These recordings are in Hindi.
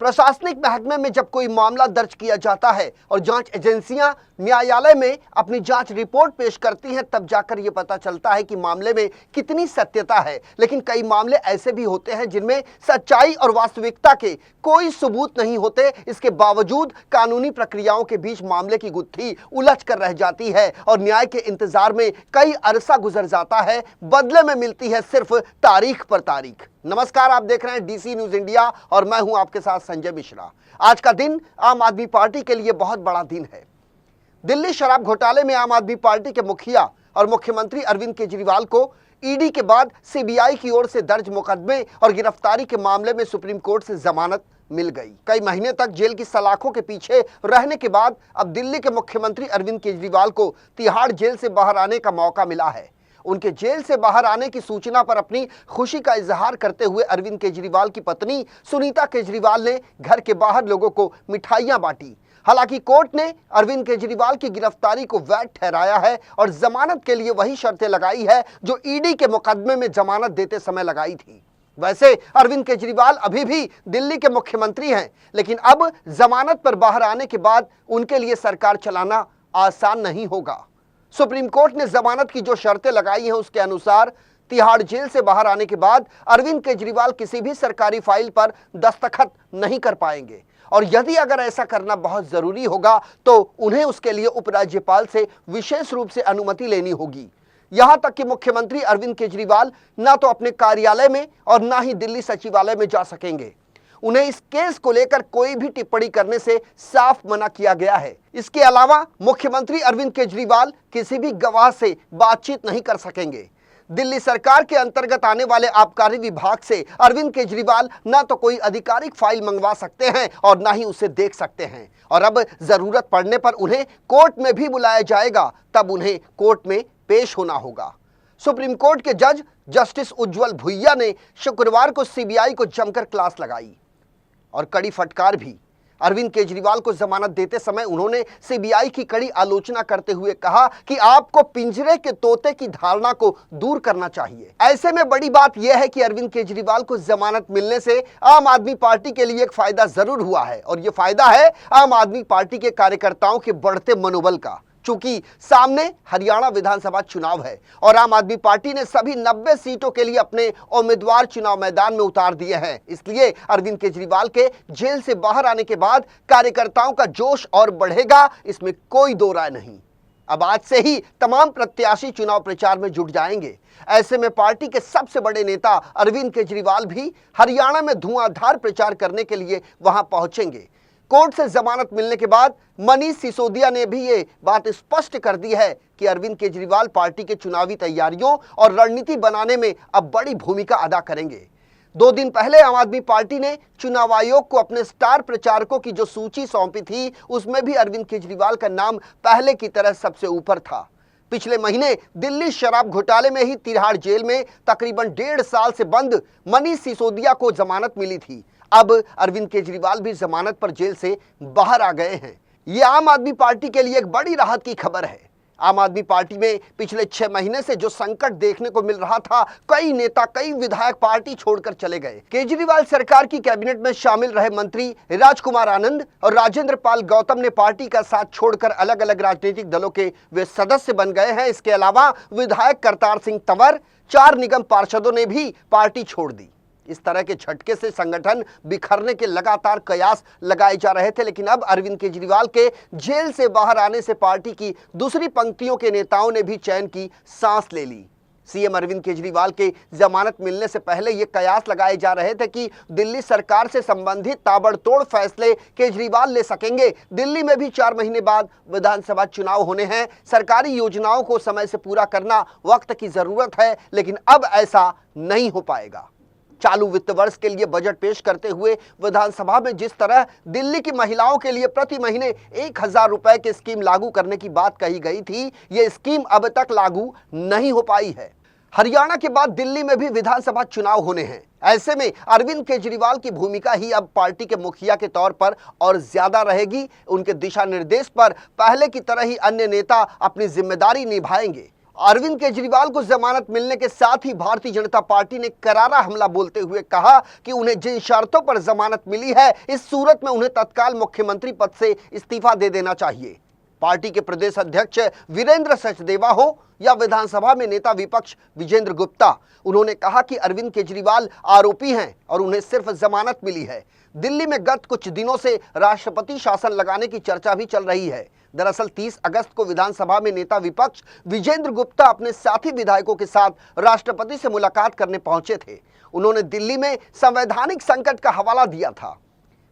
प्रशासनिक महकमे में जब कोई मामला दर्ज किया जाता है और जांच एजेंसियां न्यायालय में अपनी जांच रिपोर्ट पेश करती हैं, तब जाकर यह पता चलता है कि मामले में कितनी सत्यता है। लेकिन कई मामले ऐसे भी होते हैं जिनमें सच्चाई और वास्तविकता के कोई सबूत नहीं होते। इसके बावजूद कानूनी प्रक्रियाओं के बीच मामले की गुत्थी उलझ कर रह जाती है और न्याय के इंतजार में कई अरसा गुजर जाता है। बदले में मिलती है सिर्फ तारीख पर तारीख। नमस्कार, आप देख रहे हैं डीसी न्यूज इंडिया और मैं हूं आपके साथ संजय मिश्रा। आज का दिन आम आदमी पार्टी के लिए बहुत बड़ा दिन है। दिल्ली शराब घोटाले में आम आदमी पार्टी के मुखिया और मुख्यमंत्री अरविंद केजरीवाल को ईडी के बाद सीबीआई की ओर से दर्ज मुकदमे और गिरफ्तारी के मामले में सुप्रीम कोर्ट से जमानत मिल गई। कई महीने तक जेल की सलाखों के पीछे रहने के बाद अब दिल्ली के मुख्यमंत्री अरविंद केजरीवाल को तिहाड़ जेल से बाहर आने का मौका मिला है। उनके जेल से बाहर आने की सूचना पर अपनी खुशी का इजहार करते हुए अरविंद केजरीवाल की पत्नी सुनीता केजरीवाल ने घर के बाहर लोगों को मिठाइयां बांटी। हालांकि कोर्ट ने अरविंद केजरीवाल की गिरफ्तारी को वैध ठहराया है और जमानत के लिए वही शर्तें लगाई है जो ईडी के मुकदमे में जमानत देते समय लगाई थी। वैसे अरविंद केजरीवाल अभी भी दिल्ली के मुख्यमंत्री हैं, लेकिन अब जमानत पर बाहर आने के बाद उनके लिए सरकार चलाना आसान नहीं होगा। सुप्रीम कोर्ट ने जमानत की जो शर्तें लगाई हैं उसके अनुसार तिहाड़ जेल से बाहर आने के बाद अरविंद केजरीवाल किसी भी सरकारी फाइल पर दस्तखत नहीं कर पाएंगे और यदि अगर ऐसा करना बहुत जरूरी होगा तो उन्हें उसके लिए उपराज्यपाल से विशेष रूप से अनुमति लेनी होगी। यहां तक कि मुख्यमंत्री अरविंद केजरीवाल ना तो अपने कार्यालय में और ना ही दिल्ली सचिवालय में जा सकेंगे। उन्हें इस केस को लेकर कोई भी टिप्पणी करने से साफ मना किया गया है। इसके अलावा मुख्यमंत्री अरविंद केजरीवाल किसी भी गवाह से बातचीत नहीं कर सकेंगे। दिल्ली सरकार के अंतर्गत आने वाले आबकारी विभाग से अरविंद केजरीवाल ना तो कोई आधिकारिक फाइल मंगवा सकते हैं और ना ही उसे देख सकते हैं और अब जरूरत पड़ने पर उन्हें कोर्ट में भी बुलाया जाएगा, तब उन्हें कोर्ट में पेश होना होगा। सुप्रीम कोर्ट के जज जस्टिस उज्जवल भुइया ने शुक्रवार को सीबीआई को जमकर क्लास लगाई और कड़ी फटकार भी। अरविंद केजरीवाल को जमानत देते समय उन्होंने सीबीआई की कड़ी आलोचना करते हुए कहा कि आपको पिंजरे के तोते की धारणा को दूर करना चाहिए। ऐसे में बड़ी बात यह है कि अरविंद केजरीवाल को जमानत मिलने से आम आदमी पार्टी के लिए एक फायदा जरूर हुआ है और यह फायदा है आम आदमी पार्टी के कार्यकर्ताओं के बढ़ते मनोबल का। चूंकि सामने हरियाणा विधानसभा चुनाव है और आम आदमी पार्टी ने सभी 90 सीटों के लिए अपने उम्मीदवार चुनाव मैदान में उतार दिए हैं, इसलिए अरविंद केजरीवाल के जेल से बाहर आने के बाद कार्यकर्ताओं का जोश और बढ़ेगा, इसमें कोई दो राय नहीं। अब आज से ही तमाम प्रत्याशी चुनाव प्रचार में जुट जाएंगे। ऐसे में पार्टी के सबसे बड़े नेता अरविंद केजरीवाल भी हरियाणा में धुआंधार प्रचार करने के लिए वहां पहुंचेंगे। कोर्ट से जमानत मिलने के बाद मनीष सिसोदिया ने भी ये बात स्पष्ट कर दी है कि अरविंद केजरीवाल पार्टी के चुनावी तैयारियों और रणनीति बनाने में अब बड़ी भूमिका अदा करेंगे। 2 दिन पहले आम आदमी पार्टी ने चुनाव आयोग को अपने स्टार प्रचारकों की जो सूची सौंपी थी, उसमें भी अरविंद केजरीवाल का नाम पहले की तरह सबसे ऊपर था। पिछले महीने दिल्ली शराब घोटाले में ही तिहाड़ जेल में तकरीबन 1.5 साल से बंद मनीष सिसोदिया को जमानत मिली थी। अब अरविंद केजरीवाल भी जमानत पर जेल से बाहर आ गए हैं। ये आम आदमी पार्टी के लिए एक बड़ी राहत की खबर है। आम आदमी पार्टी में पिछले 6 महीने से जो संकट देखने को मिल रहा था, कई नेता, कई विधायक पार्टी छोड़कर चले गए। केजरीवाल सरकार की कैबिनेट में शामिल रहे मंत्री राजकुमार आनंद और राजेंद्र पाल गौतम ने पार्टी का साथ छोड़कर अलग अलग राजनीतिक दलों के वे सदस्य बन गए हैं। इसके अलावा विधायक करतार सिंह तंवर, 4 निगम पार्षदों ने भी पार्टी छोड़ दी। इस तरह के झटके से संगठन बिखरने के लगातार कयास लगाए जा रहे थे, लेकिन अब अरविंद केजरीवाल के जेल से बाहर आने से पार्टी की दूसरी पंक्तियों के नेताओं ने भी चैन की सांस ले ली। सीएम अरविंद केजरीवाल के जमानत मिलने से पहले ये कयास लगाए जा रहे थे कि दिल्ली सरकार से संबंधित ताबड़तोड़ फैसले केजरीवाल ले सकेंगे। दिल्ली में भी 4 महीने बाद विधानसभा चुनाव होने हैं। सरकारी योजनाओं को समय से पूरा करना वक्त की जरूरत है, लेकिन अब ऐसा नहीं हो पाएगा। चालू वित्त वर्ष के लिए बजट पेश करते हुए विधानसभा में जिस तरह दिल्ली की महिलाओं के लिए प्रति महीने 1000 रुपए की स्कीम लागू करने की बात कही गई थी, ये स्कीम अब तक लागू नहीं हो पाई है। हरियाणा के बाद दिल्ली में भी विधानसभा चुनाव होने हैं। ऐसे में अरविंद केजरीवाल की भूमिका ही अब पार्टी के मुखिया के तौर पर और ज्यादा रहेगी। उनके दिशा निर्देश पर पहले की तरह ही अन्य नेता अपनी जिम्मेदारी निभाएंगे अरविंद केजरीवाल को जमानत मिलने के साथ ही भारतीय जनता पार्टी ने करारा हमला बोलते हुए कहा कि उन्हें जिन शर्तों पर जमानत मिली है, इस सूरत में उन्हें तत्काल मुख्यमंत्री पद से इस्तीफा दे देना चाहिए। पार्टी के प्रदेश अध्यक्ष वीरेंद्र सचदेवा हो या विधानसभा में नेता विपक्ष विजेंद्र गुप्ता, उन्होंने कहा कि अरविंद केजरीवाल आरोपी हैं और उन्हें सिर्फ जमानत मिली है। दिल्ली में गत कुछ दिनों से राष्ट्रपति शासन लगाने की चर्चा भी चल रही है। दरअसल 30 अगस्त को विधानसभा में नेता विपक्ष विजेंद्र गुप्ता अपने साथी विधायकों के साथ राष्ट्रपति से मुलाकात करने पहुंचे थे। उन्होंने दिल्ली में संवैधानिक संकट का हवाला दिया था।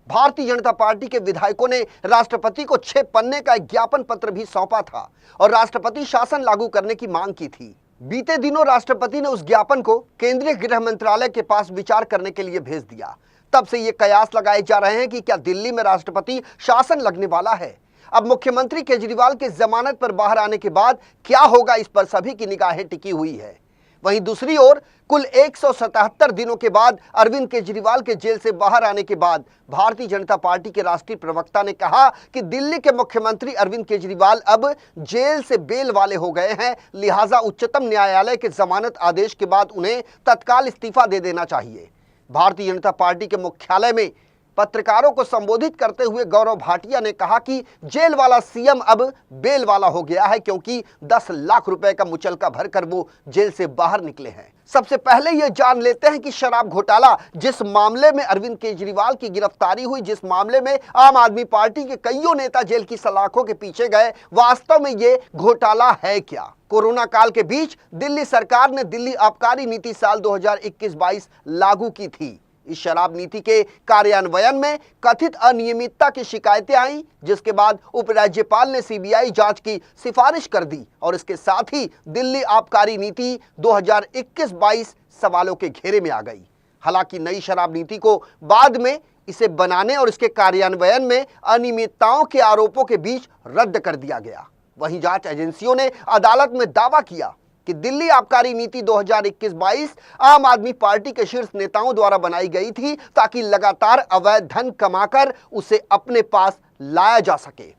भारतीय जनता पार्टी के विधायकों ने राष्ट्रपति को 6 पन्ने का एक ज्ञापन पत्र भी सौंपा था और राष्ट्रपति शासन लागू करने की मांग की थी। बीते दिनों राष्ट्रपति ने उस ज्ञापन को केंद्रीय गृह मंत्रालय के पास विचार करने के लिए भेज दिया। तब से ये कयास लगाए जा रहे हैं कि क्या दिल्ली में राष्ट्रपति शासन लगने वाला है। अब मुख्यमंत्री केजरीवाल के जमानत पर बाहर आने के बाद क्या होगा, इस पर सभी की निगाहें टिकी हुई है। वहीं दूसरी ओर कुल 177 दिनों के बाद अरविंद केजरीवाल के जेल से बाहर आने के बाद भारतीय जनता पार्टी के राष्ट्रीय प्रवक्ता ने कहा कि दिल्ली के मुख्यमंत्री अरविंद केजरीवाल अब जेल से बेल वाले हो गए हैं, लिहाजा उच्चतम न्यायालय के जमानत आदेश के बाद उन्हें तत्काल इस्तीफा दे देना चाहिए। भारतीय जनता पार्टी के मुख्यालय में पत्रकारों को संबोधित करते हुए गौरव भाटिया ने कहा कि जेल वाला सीएम अब बेल वाला हो गया है, क्योंकि 10 लाख रुपए का मुचलका भरकर वो जेल से बाहर निकले हैं। सबसे पहले ये जान लेते हैं कि शराब घोटाला, जिस मामले में अरविंद केजरीवाल की गिरफ्तारी हुई, जिस मामले में आम आदमी पार्टी के कईयों नेता जेल की सलाखों के पीछे गए, वास्तव में ये घोटाला है क्या। कोरोना काल के बीच दिल्ली सरकार ने दिल्ली आबकारी नीति साल 2021-22 लागू की थी। इस शराब नीति के कार्यान्वयन में कथित अनियमितता की शिकायतें आई, जिसके बाद उपराज्यपाल ने सीबीआई जांच की सिफारिश कर दी और इसके साथ ही दिल्ली आबकारी नीति 2021-22 सवालों के घेरे में आ गई। हालांकि नई शराब नीति को बाद में इसे बनाने और इसके कार्यान्वयन में अनियमितताओं के आरोपों के बीच रद्द कर दिया गया। वहीं जांच एजेंसियों ने अदालत में दावा किया कि दिल्ली आबकारी नीति 2021-22 आम आदमी पार्टी के शीर्ष नेताओं द्वारा बनाई गई थी, ताकि लगातार अवैध धन कमाकर उसे अपने पास लाया जा सके।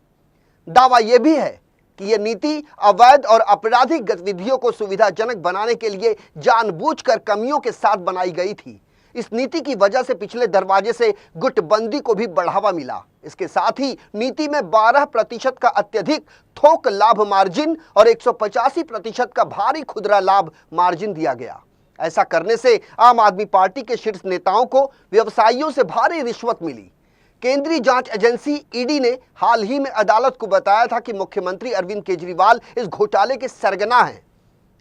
दावा यह भी है कि यह नीति अवैध और आपराधिक गतिविधियों को सुविधाजनक बनाने के लिए जानबूझकर कमियों के साथ बनाई गई थी। इस नीति की वजह से पिछले दरवाजे से गुटबंदी को भी बढ़ावा मिला। इसके साथ ही नीति में 12% का अत्यधिक थोक लाभ मार्जिन और 185% का भारी खुदरा लाभ मार्जिन दिया गया। ऐसा करने से आम आदमी पार्टी के शीर्ष नेताओं को व्यवसायियों से भारी रिश्वत मिली। केंद्रीय जांच एजेंसी ईडी ने हाल ही में अदालत को बताया था कि मुख्यमंत्री अरविंद केजरीवाल इस घोटाले के सरगना हैं।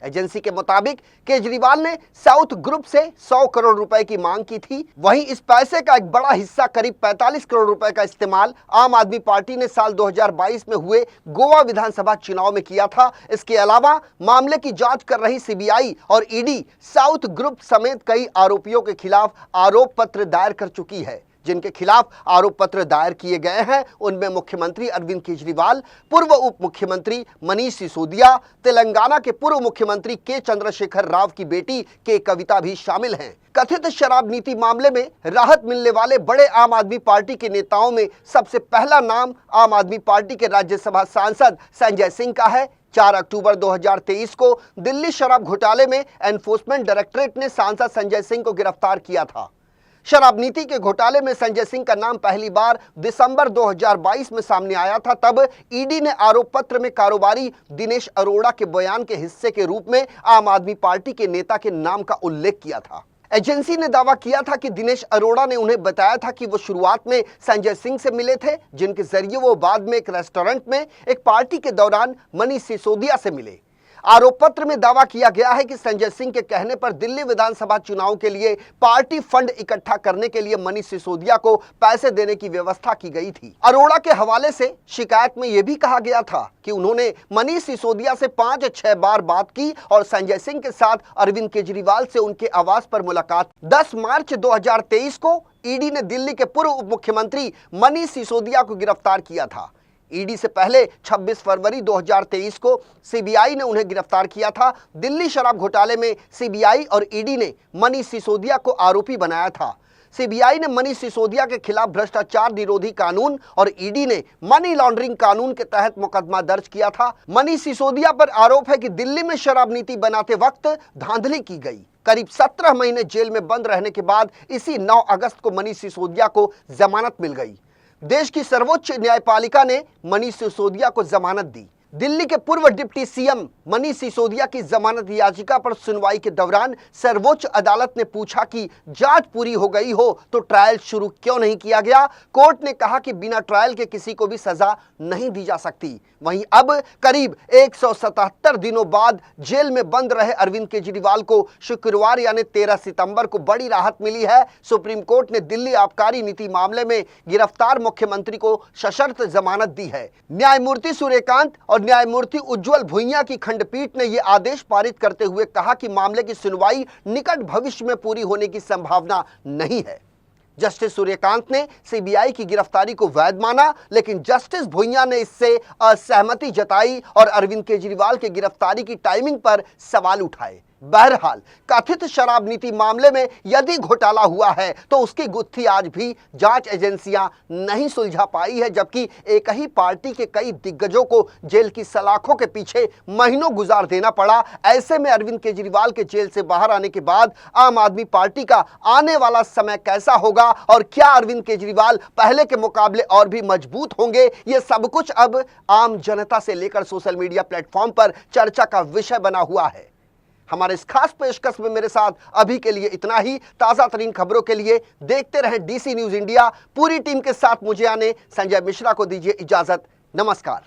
एजेंसी के मुताबिक केजरीवाल ने साउथ ग्रुप से 100 करोड़ रुपए की मांग की थी। वहीं इस पैसे का एक बड़ा हिस्सा, करीब 45 करोड़ रुपए का इस्तेमाल आम आदमी पार्टी ने साल 2022 में हुए गोवा विधानसभा चुनाव में किया था। इसके अलावा मामले की जांच कर रही सीबीआई और ईडी साउथ ग्रुप समेत कई आरोपियों के खिलाफ आरोप पत्र दायर कर चुकी है। जिनके खिलाफ आरोप पत्र दायर किए गए हैं उनमें मुख्यमंत्री अरविंद केजरीवाल, पूर्व उप मुख्यमंत्री मनीष सिसोदिया, तेलंगाना के पूर्व मुख्यमंत्री के चंद्रशेखर राव की बेटी के कविता भी शामिल हैं। कथित शराब नीति मामले में राहत मिलने वाले बड़े आम आदमी पार्टी के नेताओं में सबसे पहला नाम आम आदमी पार्टी के राज्यसभा सांसद संजय सिंह का है। 4 अक्टूबर 2023 को दिल्ली शराब घोटाले में एनफोर्समेंट डायरेक्टरेट ने सांसद संजय सिंह को गिरफ्तार किया था। शराब नीति के घोटाले में संजय सिंह का नाम पहली बार दिसंबर 2022 में सामने आया था। तब ईडी ने आरोप पत्र में कारोबारी दिनेश अरोड़ा के बयान के हिस्से के रूप में आम आदमी पार्टी के नेता के नाम का उल्लेख किया था। एजेंसी ने दावा किया था कि दिनेश अरोड़ा ने उन्हें बताया था कि वो शुरुआत में संजय सिंह से मिले थे, जिनके जरिए वो बाद में एक रेस्टोरेंट में एक पार्टी के दौरान मनीष सिसोदिया से मिले। आरोप पत्र में दावा किया गया है कि संजय सिंह के कहने पर दिल्ली विधानसभा चुनाव के लिए पार्टी फंड इकट्ठा करने के लिए मनीष सिसोदिया को पैसे देने की व्यवस्था की गई थी। अरोड़ा के हवाले से शिकायत में यह भी कहा गया था कि उन्होंने मनीष सिसोदिया से 5-6 बार बात की और संजय सिंह के साथ अरविंद केजरीवाल से उनके आवास पर मुलाकात। 10 मार्च 2023 को ईडी ने दिल्ली के पूर्व उप मुख्यमंत्री मनीष सिसोदिया को गिरफ्तार किया था। ईडी से पहले 26 फरवरी 2023 को सीबीआई ने उन्हें गिरफ्तार किया था। दिल्ली शराब घोटाले में सीबीआई और ईडी ने मनीष सिसोदिया को आरोपी बनाया था। सीबीआई ने मनीष सिसोदिया के खिलाफ भ्रष्टाचार निरोधी कानून और ईडी ने मनी लॉन्ड्रिंग कानून के तहत मुकदमा दर्ज किया था। मनीष सिसोदिया पर आरोप है कि दिल्ली में शराब नीति बनाते वक्त धांधली की गई। करीब 17 महीने जेल में बंद रहने के बाद इसी 9 अगस्त को मनीष सिसोदिया को जमानत मिल गई। देश की सर्वोच्च न्यायपालिका ने मनीष सिसोदिया को जमानत दी। दिल्ली के पूर्व डिप्टी सीएम मनीष सिसोदिया की जमानत याचिका पर सुनवाई के दौरान सर्वोच्च अदालत ने पूछा कि जांच पूरी हो गई हो तो ट्रायल शुरू क्यों नहीं किया गया। कोर्ट ने कहा कि बिना ट्रायल के किसी को भी सजा नहीं दी जा सकती। वहीं अब करीब 177 दिनों बाद जेल में बंद रहे अरविंद केजरीवाल को शुक्रवार यानी 13 सितंबर को बड़ी राहत मिली है। सुप्रीम कोर्ट ने दिल्ली आबकारी नीति मामले में गिरफ्तार मुख्यमंत्री को सशर्त जमानत दी है। न्यायमूर्ति सूर्यकांत और न्यायमूर्ति उज्जवल भुइयां की खंडपीठ ने यह आदेश पारित करते हुए कहा कि मामले की सुनवाई निकट भविष्य में पूरी होने की संभावना नहीं है। जस्टिस सूर्यकांत ने सीबीआई की गिरफ्तारी को वैध माना, लेकिन जस्टिस भुइयां ने इससे असहमति जताई और अरविंद केजरीवाल की गिरफ्तारी की टाइमिंग पर सवाल उठाए। बहरहाल कथित शराब नीति मामले में यदि घोटाला हुआ है तो उसकी गुत्थी आज भी जांच एजेंसियां नहीं सुलझा पाई है, जबकि एक ही पार्टी के कई दिग्गजों को जेल की सलाखों के पीछे महीनों गुजार देना पड़ा। ऐसे में अरविंद केजरीवाल के जेल से बाहर आने के बाद आम आदमी पार्टी का आने वाला समय कैसा होगा और क्या अरविंद केजरीवाल पहले के मुकाबले और भी मजबूत होंगे, ये सब कुछ अब आम जनता से लेकर सोशल मीडिया प्लेटफॉर्म पर चर्चा का विषय बना हुआ है। हमारे इस खास पेशकश में मेरे साथ अभी के लिए इतना ही। ताजा तरीन खबरों के लिए देखते रहें डीसी न्यूज इंडिया। पूरी टीम के साथ मुझे आने संजय मिश्रा को दीजिए इजाजत। नमस्कार।